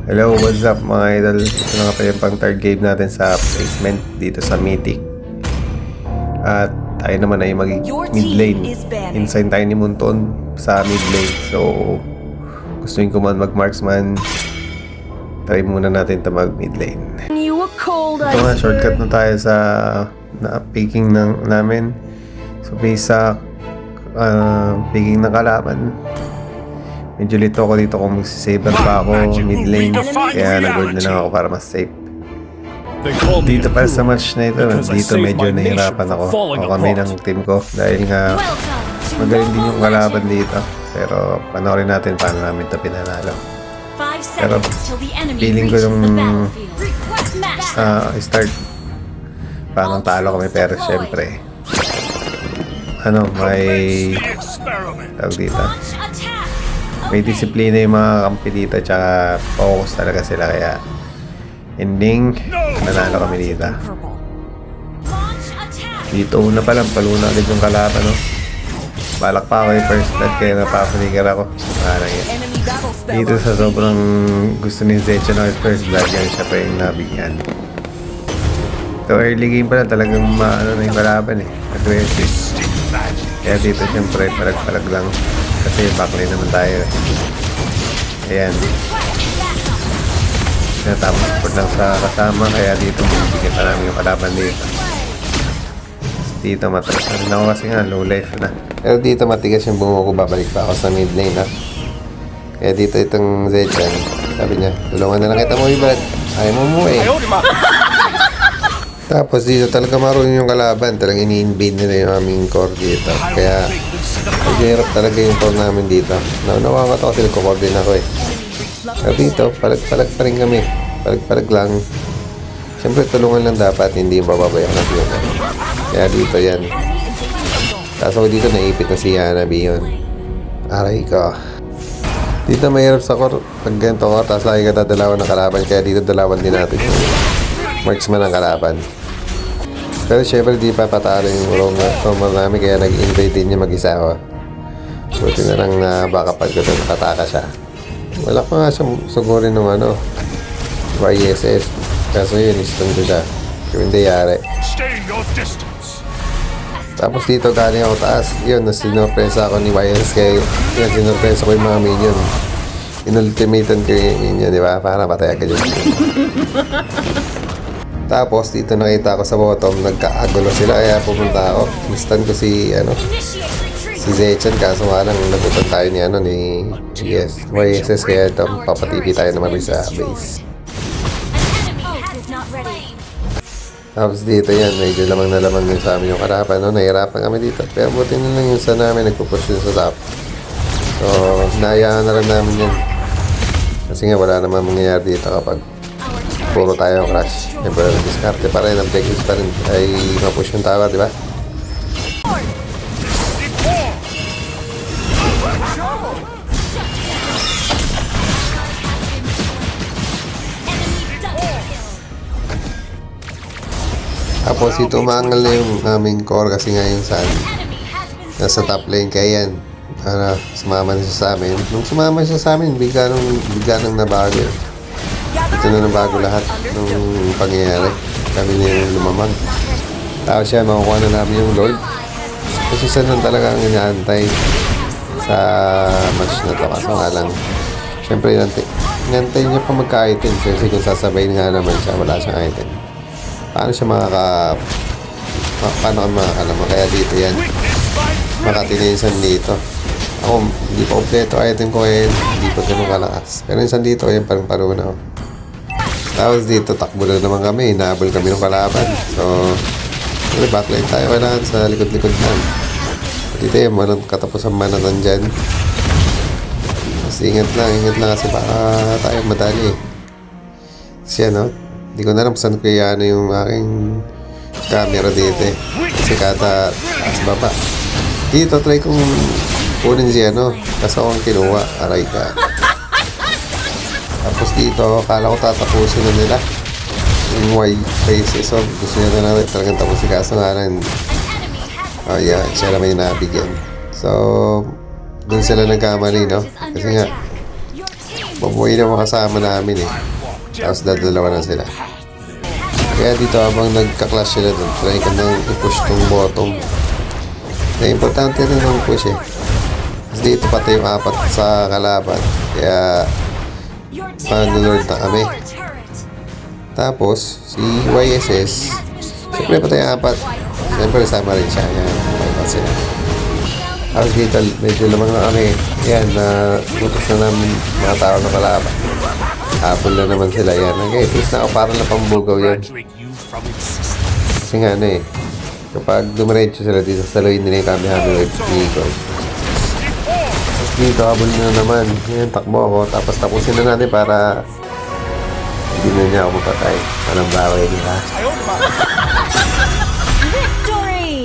Hello, what's up mga idol? Ito na nga pa yung pang third game natin sa placement dito sa Mythic. At tayo naman ay mag mid lane. Inside tayo ni Munton sa mid lane. So, gustuin ko man mag marksman. Try muna natin ito mag mid lane. Ito nga, shortcut na tayo sa na-picking namin. So, based sa picking ng kalaban. Medyo lito ako dito kung magsisaber pa ako mid lane. Kaya nag-gold na lang ako para mas safe. Dito pa sa match na ito, dito medyo nahirapan ako. O kami ng team ko. Dahil nga magaling din yung kalaban dito. Pero panoorin natin paano namin ito pinanalo. Pero feeling ko yung start parang talo kami. Pero syempre may tawag dito, may disiplina yung mga kampi dito, tsaka focus talaga sila, kaya ending nanalo kami dito. Dito una pa lang paluna agad yung kalaban, no? Balak pa ako yung first blood, kaya napapanigar ako. Dito sa sobrang gusto ni Zecha na first blood, yan siya pa yung nabigyan. So early game pa lang talagang maano na yung kalaban aggressive. Kaya dito siyempre palag-palag lang kasi backlane naman tayo. Ayan, tapos support lang sa kasama, kaya dito bigyan pa namin yung kalaban dito. Dito mataas na rin ako kasi nga low life na. Pero dito matigas yung bungo ko, babalik pa ako sa mid lane Kaya dito itong Zechan, sabi niya, tulungan na lang kita mo Brad, ayaw mo mo Tapos dito talaga marunong yung kalaban, talagang ini-invade nila yung aming core dito. Kaya hirap talaga yung core namin dito. Naunawa ko kasi nagko-core din ako Pero dito, palag-palag pa rin kami. Palag-palag lang. Siyempre tulungan lang dapat, hindi yung bababayan natin yun. Kaya dito yan. Kaso dito naipit na si Hanabi yun. Aray ko. Dito mahirap sa core. Pag ganito ko, tapos lagi ka dadalawan ng kalaban. Kaya dito dalawan din natin yung marksman ng kalaban. Pero syempre di pa patalo yung roamer namin, kaya nag-invade din niya mag-isa ako. Buti na lang na baka pag pataka siya. Wala pa nga siya sugurin ng YSS. Kaso yun, istun ko siya. Kung hindi yari. Tapos dito galing ako taas. Yun, sinorpresa ako ni YSS, kaya yun, sinorpresa ko yung mga minion. Inultimatean ko yung minion, di ba? Para patay agad yun. Tapos dito nakita ko sa bottom, nagkaagulo sila, kaya pumunta ako. Instant ko si Zechan, kaso nga lang nagutan tayo ni YSS, kaya ito papatipi tayo naman sa base. Tapos dito yan, medyo lamang na lamang din sa amin yung karapan, nahirapan kami dito, pero buti na lang yung sa namin nagpupush yun sa top. So nahayaan na rin namin yan, kasi nga wala naman mangyayari dito kapag puro tayo crash. Siyempre, diskarte pa rin, objectives pa rin ay mapush yung tower, di ba? Tapos ito umangal na yung aming core kasi nga yung sun nasa top lane, kaya yan sumama na siya sa amin. Nung sumama siya sa amin, bigla nang nabago. Ito na nabago lahat ng pangyayari. Kami na yung lumamang. Tapos siya, makukuha na namin yung Lord. Kasi siya nun talaga ang inaantay sa match na to. Kaso nga lang, syempre inantay niya pa magka-item. Kasi kung sasabayin nga naman siya, wala siyang item. Paano siya paano ka makakalaman? Kaya dito yan, makatinisan dito. Ako, hindi pa kompleto item ko hindi pa ganun kalakas. Pero minsan dito, yan parang paruna. Tapos dito, takbo na naman kami. Hinahabol kami ng kalaban. So, backline tayo. Kailangan sa likod-likod na. Dito yan, walang katapos ang manatan dyan. Mas ingat lang kasi baka tayo madali. Kasi hindi ko na alam saan kaya yung aking camera dito Kasi kada taas baba. Dito, try kong kunin si kaso akong kinuha. Aray ka. Tapos dito, akala ko tatapusin na nila yung white faces. So gusto nyo na talagang tapusin, kaso nga lang siya na may nabigyan. So dun sila nagkamali, kasi nga Mabuhay na mga kasama namin eh. Tapos dadalawa na sila. Kaya dito habang nagka-clash sila dun, try ka nang i-push tong bottom. Na importante rin ang push eh. Kasi dito pati yung apat sa kalaban. Kaya Bangalore na kami. Tapos si YSS, siyempre pati yung apat. Siyempre sama rin siya. Yan, may sila. Tapos dito medyo lamang na kami. Yan, butos na namin mga tao na kalaban. Hapon na naman sila. Yan, nag-assist na ako para na pambugaw yan. Kasi nga ano eh, kapag dumiretso sila dito, saluhin nila yung Kamehame Wave ni Eagle. Tapos dito, habol na naman. Yan, takbo ako. Tapos tapusin na natin para hindi na niya ako mapatay. Anong baway nila. Victory!